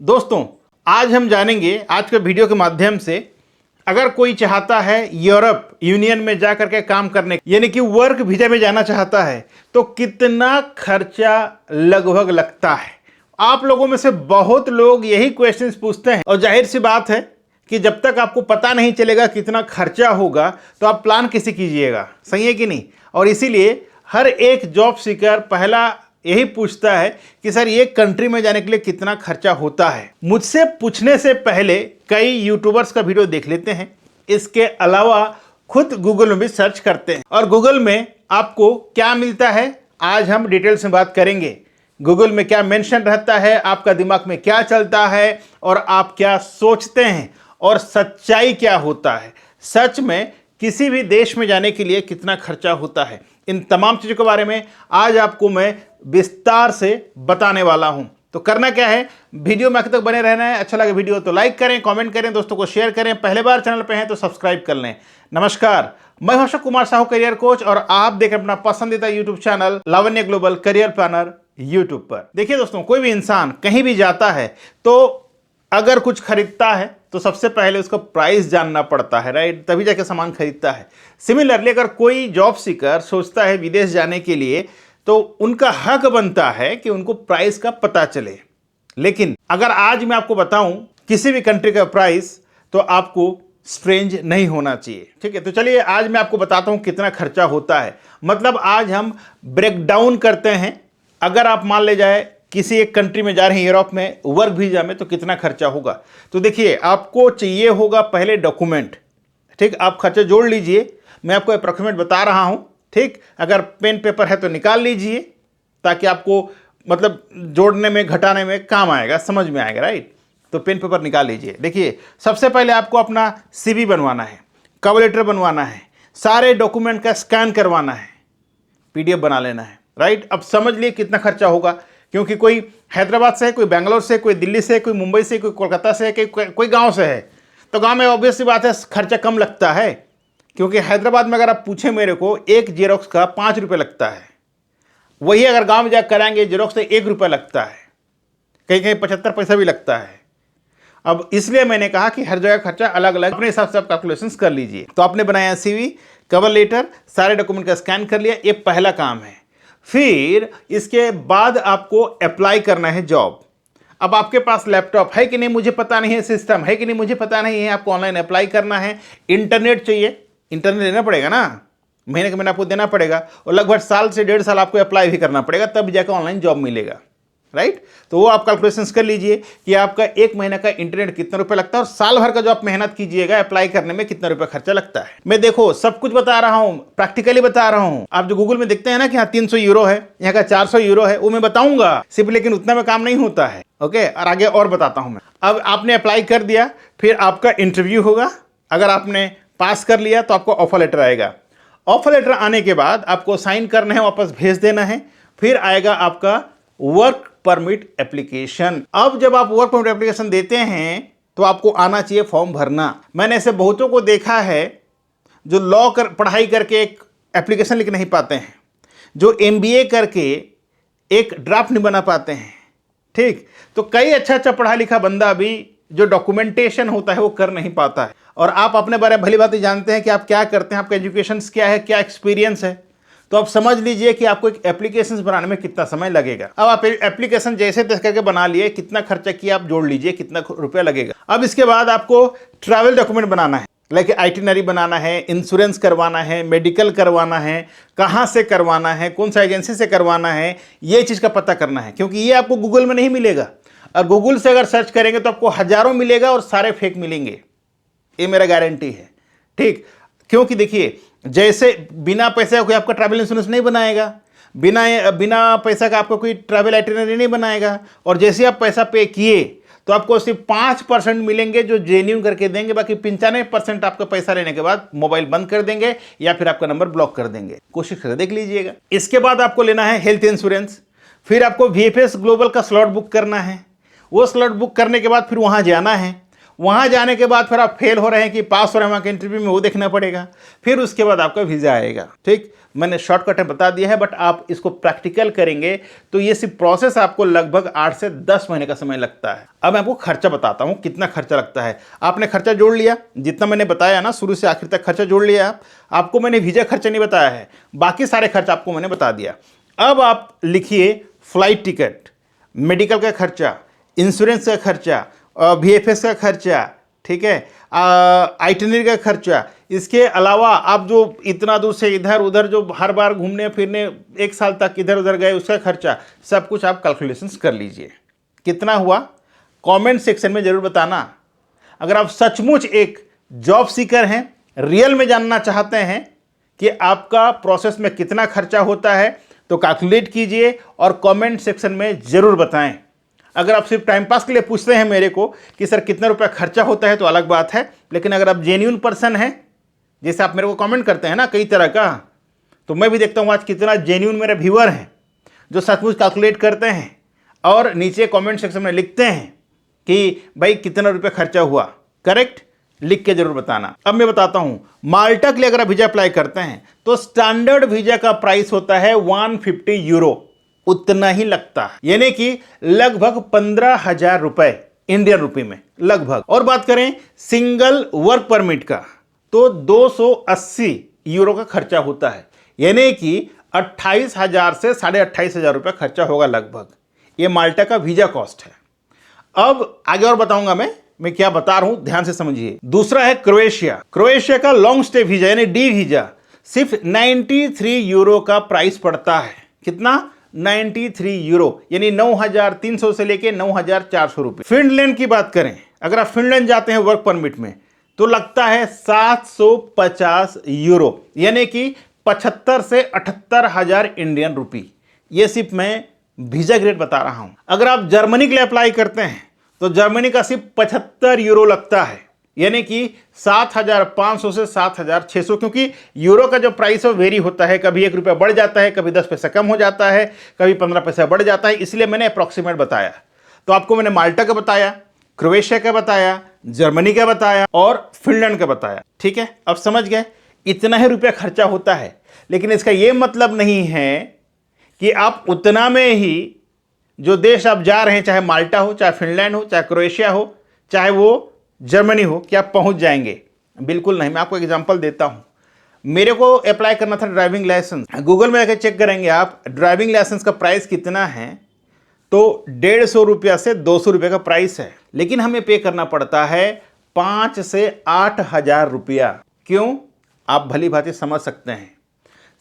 दोस्तों, आज हम जानेंगे आज के वीडियो के माध्यम से, अगर कोई चाहता है यूरोप यूनियन में जा करके काम करने यानी कि वर्क वीजा में जाना चाहता है तो कितना खर्चा लगभग लगता है। आप लोगों में से बहुत लोग यही क्वेश्चंस पूछते हैं और जाहिर सी बात है कि जब तक आपको पता नहीं चलेगा कितना खर्चा होगा तो आप प्लान कैसे कीजिएगा, सही है कि नहीं। और इसीलिए हर एक जॉब सीकर पहला यही पूछता है कि सर ये कंट्री में जाने के लिए कितना खर्चा होता है। मुझसे पूछने से पहले कई यूट्यूबर्स का वीडियो देख लेते हैं, इसके अलावा खुद गूगल में भी सर्च करते हैं और गूगल में आपको क्या मिलता है आज हम डिटेल से बात करेंगे। गूगल में क्या मेंशन रहता है, आपका दिमाग में क्या चलता है और आप क्या सोचते हैं और सच्चाई क्या होता है, सच में किसी भी देश में जाने के लिए कितना खर्चा होता है। इन तमाम चीज़ों के बारे में आज आपको मैं विस्तार से बताने वाला हूं। तो करना क्या है, वीडियो में आखिर तक बने रहना है। अच्छा लगे वीडियो तो लाइक करें, कमेंट करें, दोस्तों को शेयर करें। पहले बार चैनल पे हैं तो सब्सक्राइब कर लें। नमस्कार, मैं हूं अशोक कुमार साहू, करियर कोच, और आप देख अपना पसंदीदा यूट्यूब चैनल लावण्य ग्लोबल करियर प्लानर यूट्यूब पर। देखिए दोस्तों, कोई भी इंसान कहीं भी जाता है तो अगर कुछ खरीदता है तो सबसे पहले उसका प्राइस जानना पड़ता है, राइट, तभी जाके सामान खरीदता है। सिमिलरली अगर कोई जॉब सीकर सोचता है विदेश जाने के लिए तो उनका हक बनता है कि उनको प्राइस का पता चले। लेकिन अगर आज मैं आपको बताऊं किसी भी कंट्री का प्राइस तो आपको स्ट्रेंज नहीं होना चाहिए, ठीक है। तो चलिए आज मैं आपको बताता हूं कितना खर्चा होता है। मतलब आज हम ब्रेक डाउन करते हैं। अगर आप मान ले जाए किसी एक कंट्री में जा रहे हैं यूरोप में वर्क वीजा में तो कितना खर्चा होगा। तो देखिए, आपको चाहिए होगा पहले डॉक्यूमेंट, ठीक। आप खर्चा जोड़ लीजिए, मैं आपको अप्रॉक्सीमेट बता रहा हूं, ठीक। अगर पेन पेपर है तो निकाल लीजिए ताकि आपको मतलब जोड़ने में घटाने में काम आएगा, समझ में आएगा, राइट। तो पेन पेपर निकाल लीजिए। देखिए, सबसे पहले आपको अपना CV बनवाना है, कवर लेटर बनवाना है, सारे डॉक्यूमेंट का स्कैन करवाना है, PDF बना लेना है, राइट। अब समझ लिए कितना खर्चा होगा, क्योंकि कोई हैदराबाद से है, कोई बेंगलोर से, कोई दिल्ली से, कोई मुंबई से, कोई कोलकाता से है, कोई गांव से है। तो गांव में ऑब्वियस सी बात है खर्चा कम लगता है, क्योंकि हैदराबाद में अगर आप पूछें मेरे को एक जेरोक्स का 5 रुपये लगता है। वही अगर गांव में जाकर कराएंगे जेरोक्स तो 1 रुपया लगता है, कहीं कहीं 75 पैसा भी लगता है। अब इसलिए मैंने कहा कि हर जगह खर्चा अलग अलग, अपने हिसाब से आप कैलकुलेशंस कर लीजिए। तो आपने बनाया CV, कवर लेटर, सारे डॉक्यूमेंट का स्कैन कर लिया, ये पहला काम है। फिर इसके बाद आपको अप्लाई करना है जॉब। अब आपके पास लैपटॉप है कि नहीं मुझे पता नहीं है, सिस्टम है कि नहीं मुझे पता नहीं है, आपको ऑनलाइन अप्लाई करना है, इंटरनेट चाहिए, इंटरनेट लेना पड़ेगा ना, महीने का महीना आपको देना पड़ेगा, और लगभग साल से 1.5 साल आपको अप्लाई भी करना पड़ेगा, तब जाकर ऑनलाइन जॉब मिलेगा, राइट। तो वो आप कैलकुलेशंस कर लीजिए कि आपका 1 महीने का इंटरनेट कितना रुपए लगता है और साल भर का जो आप मेहनत कीजिएगा अप्लाई करने में कितना रुपए खर्चा लगता है। मैं देखो सब कुछ बता रहा हूं, प्रैक्टिकली बता रहा हूं। आप जो गूगल में देखते हैं ना कि हाँ 300 यूरो है, यहाँ का 400 यूरो है, वो मैं बताऊंगा सिर्फ, लेकिन उतना में काम नहीं होता है, ओके। और आगे और बताता हूं मैं। अब आपने अप्लाई कर दिया, फिर आपका इंटरव्यू होगा। अगर आपने पास कर लिया तो आपको ऑफर लेटर आएगा। ऑफर लेटर आने के बाद आपको साइन करना है, वापस भेज देना है। फिर आएगा आपका वर्क परमिट एप्लीकेशन। अब जब आप वर्क परमिट एप्लीकेशन देते हैं तो आपको आना चाहिए फॉर्म भरना। मैंने ऐसे बहुतों को देखा है जो लॉ पढ़ाई करके एक एप्लीकेशन लिख नहीं पाते हैं, जो MBA करके एक ड्राफ्ट नहीं बना पाते हैं, ठीक। तो कई अच्छा पढ़ा लिखा बंदा भी जो डॉक्यूमेंटेशन होता है वो कर नहीं पाता है। और आप अपने बारे में भली बात जानते हैं कि आप क्या करते हैं, आपका एजुकेशन क्या है, क्या एक्सपीरियंस है। तो आप समझ लीजिए कि आपको एक एप्लीकेशन बनाने में कितना समय लगेगा। अब आप एप्लीकेशन जैसे तैसे करके बना लिए, कितना खर्चा किया आप जोड़ लीजिए कितना रुपया लगेगा। अब इसके बाद आपको ट्रैवल डॉक्यूमेंट बनाना है, लाइक आइटिनरी बनाना है, इंश्योरेंस करवाना है, मेडिकल करवाना है, कहाँ से करवाना है, कौन सा एजेंसी से करवाना है, ये चीज़ का पता करना है, क्योंकि ये आपको गूगल में नहीं मिलेगा। और गूगल से अगर सर्च करेंगे तो आपको हजारों मिलेगा और सारे फेक मिलेंगे, ये मेरा गारंटी है, ठीक। क्योंकि देखिए, जैसे बिना पैसे का कोई आपका ट्रैवल इंश्योरेंस नहीं बनाएगा, बिना पैसा का आपको कोई ट्रैवल आइटिनरी नहीं बनाएगा। और जैसे आप पैसा पे किए तो आपको सिर्फ 5% मिलेंगे जो जेन्यून करके देंगे, बाकी 95% आपका पैसा लेने के बाद मोबाइल बंद कर देंगे या फिर आपका नंबर ब्लॉक कर देंगे। कोशिश करके देख लीजिएगा। इसके बाद आपको लेना है हेल्थ इंश्योरेंस। फिर आपको VFS ग्लोबल का स्लॉट बुक करना है। वो स्लॉट बुक करने के बाद फिर वहाँ जाना है, वहाँ जाने के बाद फिर आप फेल हो रहे हैं कि पास हो रहे हैं वहाँ के इंटरव्यू में, वो देखना पड़ेगा। फिर उसके बाद आपका वीज़ा आएगा। ठीक, मैंने शॉर्टकट में बता दिया है, बट आप इसको प्रैक्टिकल करेंगे तो ये सिर्फ प्रोसेस आपको लगभग 8 से 10 महीने का समय लगता है। अब मैं आपको खर्चा बताता हूँ कितना खर्चा लगता है। आपने खर्चा जोड़ लिया, जितना मैंने बताया ना शुरू से आखिर तक खर्चा जोड़ लिया। आपको मैंने वीज़ा खर्चा नहीं बताया है, बाकी सारे खर्चा आपको मैंने बता दिया। अब आप लिखिए फ्लाइट टिकट, मेडिकल का खर्चा, इंश्योरेंस का खर्चा, VFS का खर्चा, ठीक है, आइटिनरी का खर्चा। इसके अलावा आप जो इतना दूर से इधर उधर जो हर बार घूमने फिरने 1 साल तक इधर उधर गए, उसका खर्चा, सब कुछ आप कैलकुलेशंस कर लीजिए। कितना हुआ कमेंट सेक्शन में ज़रूर बताना। अगर आप सचमुच एक जॉब सीकर हैं, रियल में जानना चाहते हैं कि आपका प्रोसेस में कितना खर्चा होता है, तो कैलकुलेट कीजिए और कमेंट सेक्शन में ज़रूर बताएं। अगर आप सिर्फ टाइम पास के लिए पूछते हैं मेरे को कि सर कितना रुपया खर्चा होता है, तो अलग बात है। लेकिन अगर आप जेन्युइन पर्सन हैं, जैसे आप मेरे को कमेंट करते हैं ना कई तरह का, तो मैं भी देखता हूँ आज कितना जेन्युइन मेरे व्यूअर हैं जो सचमुच कैलकुलेट करते हैं और नीचे कमेंट सेक्शन में लिखते हैं कि भाई कितना रुपया खर्चा हुआ। करेक्ट, लिख के जरूर बताना। अब मैं बताता हूं, माल्टा के लिए अगर आप वीजा अप्लाई करते हैं तो स्टैंडर्ड वीजा का प्राइस होता है 150 यूरो, उतना ही लगता है, यानी कि लगभग 15,000 रुपए इंडियन रुपए में लगभग। और बात करें सिंगल वर्क परमिट का, तो 280 यूरो का खर्चा होता है, यानी कि 28,000 से 28,500 रुपये खर्चा होगा लगभग। ये माल्टा का वीजा कॉस्ट है। अब आगे और बताऊंगा मैं क्या बता रहा हूं, ध्यान से समझिए। दूसरा है क्रोएशिया। क्रोएशिया का लॉन्ग स्टे वीजा यानी डी वीजा सिर्फ 93 यूरो का प्राइस पड़ता है। कितना? 93 यूरो, यानी 9,300 से लेके 9,400 रुपये। फिनलैंड की बात करें, अगर आप फिनलैंड जाते हैं वर्क परमिट में, तो लगता है 750 यूरो, यानी कि 75 से 78,000 इंडियन रुपी। ये सिर्फ मैं वीजा ग्रेड बता रहा हूं। अगर आप जर्मनी के लिए अप्लाई करते हैं तो जर्मनी का सिर्फ 75 यूरो लगता है, यानी कि 7,500 से 7,600, क्योंकि यूरो का जो प्राइस है वेरी होता है, कभी 1 रुपया बढ़ जाता है, कभी 10 पैसा कम हो जाता है, कभी 15 पैसा बढ़ जाता है, इसलिए मैंने अप्रॉक्सीमेट बताया। तो आपको मैंने माल्टा का बताया, क्रोएशिया का बताया, जर्मनी का बताया और फिनलैंड का बताया। ठीक है, अब समझ गए इतना ही रुपया खर्चा होता है। लेकिन इसका यह मतलब नहीं है कि आप उतना में ही जो देश आप जा रहे हैं, चाहे माल्टा हो, चाहे फिनलैंड हो, चाहे क्रोएशिया हो, चाहे वो जर्मनी हो, कि आप पहुंच जाएंगे। बिल्कुल नहीं। मैं आपको एग्जांपल देता हूं। मेरे को अप्लाई करना था ड्राइविंग लाइसेंस। गूगल में आकर चेक करेंगे आप ड्राइविंग लाइसेंस का प्राइस कितना है, तो 150 रुपया से 200 रुपये का प्राइस है। लेकिन हमें पे करना पड़ता है 5 से 8,000 रुपया। क्यों? आप भली भांति समझ सकते हैं।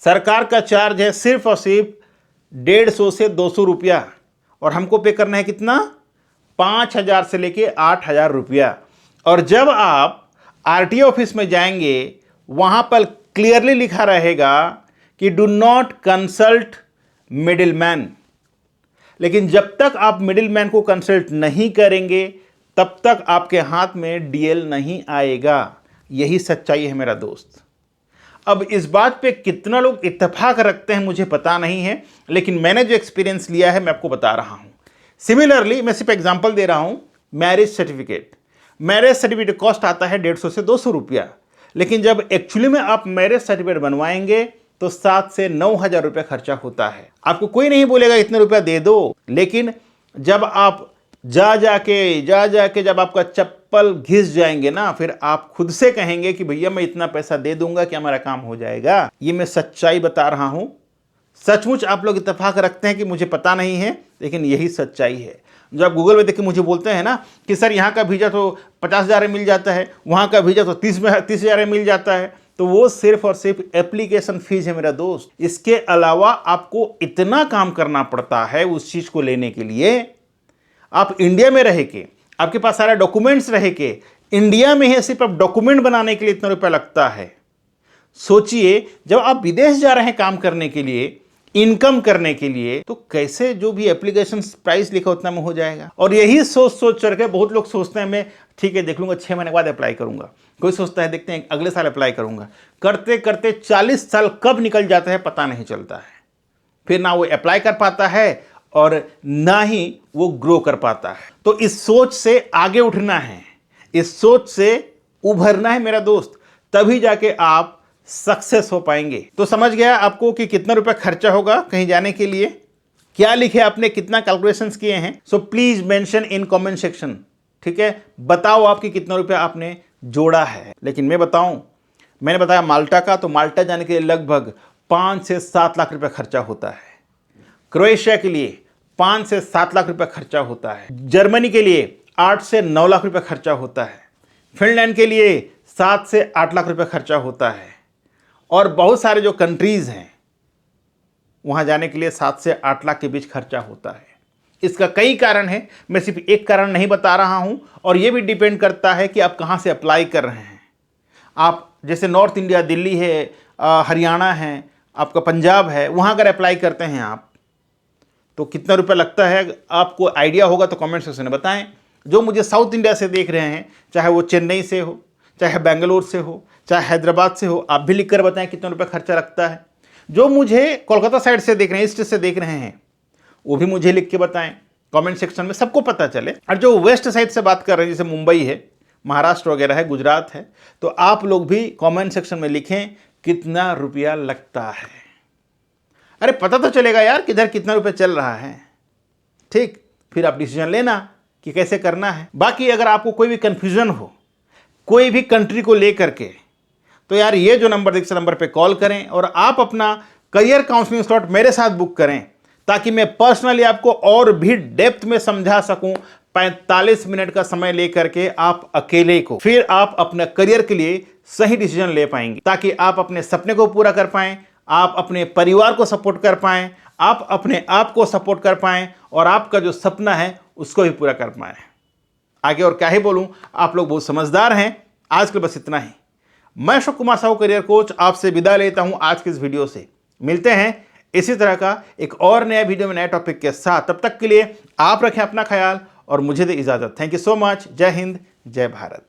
सरकार का चार्ज है सिर्फ और सिर्फ 150 से 200 रुपया, और हमको पे करना है कितना? 5,000 से लेके 8,000 रुपया। और जब आप RTO ऑफिस में जाएंगे, वहां पर क्लियरली लिखा रहेगा कि डू नॉट कंसल्ट मिडिलमैन। लेकिन जब तक आप मिडिलमैन को कंसल्ट नहीं करेंगे, तब तक आपके हाथ में DL नहीं आएगा। यही सच्चाई है मेरा दोस्त। अब इस बात पे कितना लोग इत्तेफाक रखते हैं मुझे पता नहीं है, लेकिन मैंने जो एक्सपीरियंस लिया है मैं आपको बता रहा हूं। सिमिलरली मैं सिर्फ एग्जांपल दे रहा हूं। मैरिज सर्टिफिकेट कॉस्ट आता है 150 से 200 रुपया, लेकिन जब एक्चुअली में आप मैरिज सर्टिफिकेट बनवाएंगे तो 7 से 9,000 रुपया खर्चा होता है। आपको कोई नहीं बोलेगा इतने रुपया दे दो, लेकिन जब आप जा जाके जब आपका चप्पल घिस जाएंगे ना, फिर आप खुद से कहेंगे कि भैया मैं इतना पैसा दे दूंगा कि हमारा काम हो जाएगा। ये मैं सच्चाई बता रहा हूं। सचमुच आप लोग इत्तेफाक रखते हैं कि मुझे पता नहीं है, लेकिन यही सच्चाई है। जो आप गूगल में देख के मुझे बोलते हैं ना कि सर यहाँ का वीजा तो 50,000 में मिल जाता है, वहाँ का वीजा तो 30,000 में मिल जाता है, तो वो सिर्फ और सिर्फ एप्लीकेशन फीस है मेरा दोस्त। इसके अलावा आपको इतना काम करना पड़ता है उस चीज़ को लेने के लिए। आप इंडिया में रह के, आपके पास सारे डॉक्यूमेंट्स रह के, इंडिया में ही सिर्फ आप डॉक्यूमेंट बनाने के लिए इतना रुपया लगता है। सोचिए जब आप विदेश जा रहे हैं काम करने के लिए, इनकम करने के लिए, तो कैसे जो भी एप्लीकेशन प्राइस लिखा उतना में हो जाएगा। और यही सोच करके बहुत लोग सोचते हैं मैं ठीक है देख लूंगा, 6 महीने बाद अप्लाई करूंगा। कोई सोचता है देखते हैं अगले साल अप्लाई करूंगा। करते करते 40 साल कब निकल जाता है पता नहीं चलता है। फिर ना वो अप्लाई कर पाता है और ना ही वो ग्रो कर पाता है। तो इस सोच से आगे उठना है, इस सोच से उभरना है मेरा दोस्त, तभी जाके आप सक्सेस हो पाएंगे। तो समझ गया आपको कि कितना रुपया खर्चा होगा कहीं जाने के लिए, क्या लिखे आपने, कितना कैलकुलेशंस किए हैं। So please mention in comment section, ठीक है। बताओ आपकी कितना रुपया आपने जोड़ा है। लेकिन मैं बताऊं, मैंने बताया माल्टा का, तो माल्टा जाने के लिए लगभग 5 से 7 लाख रुपया खर्चा होता है। क्रोएशिया के लिए 5 से 7 लाख रुपया खर्चा होता है। जर्मनी के लिए 8 से 9 लाख रुपया खर्चा होता है। फिनलैंड के लिए 7 से 8 लाख रुपया खर्चा होता है। और बहुत सारे जो कंट्रीज हैं वहां जाने के लिए 7 से 8 लाख के बीच खर्चा होता है। इसका कई कारण है, मैं सिर्फ एक कारण नहीं बता रहा हूं। और यह भी डिपेंड करता है कि आप कहां से अप्लाई कर रहे हैं। आप जैसे नॉर्थ इंडिया, दिल्ली है, हरियाणा है, आपका पंजाब है, वहां अगर अप्लाई करते हैं आप, तो कितना रुपया लगता है आपको आइडिया होगा तो कमेंट सेक्शन में बताएं। जो मुझे साउथ इंडिया से देख रहे हैं, चाहे वो चेन्नई से हो, चाहे बेंगलोर से हो, चाहे हैदराबाद से हो, आप भी लिख कर बताएं कितना रुपया खर्चा लगता है। जो मुझे कोलकाता साइड से देख रहे हैं, ईस्ट से देख रहे हैं, वो भी मुझे लिख के बताएं कमेंट सेक्शन में, सबको पता चले। और जो वेस्ट साइड से बात कर रहे हैं, जैसे मुंबई है, महाराष्ट्र वगैरह है, गुजरात है, तो आप लोग भी कमेंट सेक्शन में लिखें कितना रुपया लगता है। अरे पता तो चलेगा यार किधर कितना रुपया चल रहा है, ठीक। फिर आप डिसीजन लेना कि कैसे करना है। बाकी अगर आपको कोई भी कंफ्यूजन हो कोई भी कंट्री को लेकर के, तो यार ये जो नंबर दिख नंबर पे कॉल करें और आप अपना करियर काउंसलिंग स्लॉट मेरे साथ बुक करें, ताकि मैं पर्सनली आपको और भी डेप्थ में समझा सकूं। 45 मिनट का समय लेकर के आप अकेले को, फिर आप अपने करियर के लिए सही डिसीजन ले पाएंगे, ताकि आप अपने सपने को पूरा कर पाएं, आप अपने परिवार को सपोर्ट कर पाएं, आप अपने आप को सपोर्ट कर पाएं, और आपका जो सपना है उसको भी पूरा कर पाएं। आगे और क्या ही बोलूं, आप लोग बहुत समझदार हैं। आज के बस इतना ही। मैं अशोक कुमार साहू, करियर कोच, आपसे विदा लेता हूं आज की इस वीडियो से। मिलते हैं इसी तरह का एक और नया वीडियो में नए टॉपिक के साथ। तब तक के लिए आप रखें अपना ख्याल और मुझे दे इजाजत। Thank you so much. जय हिंद, जय भारत।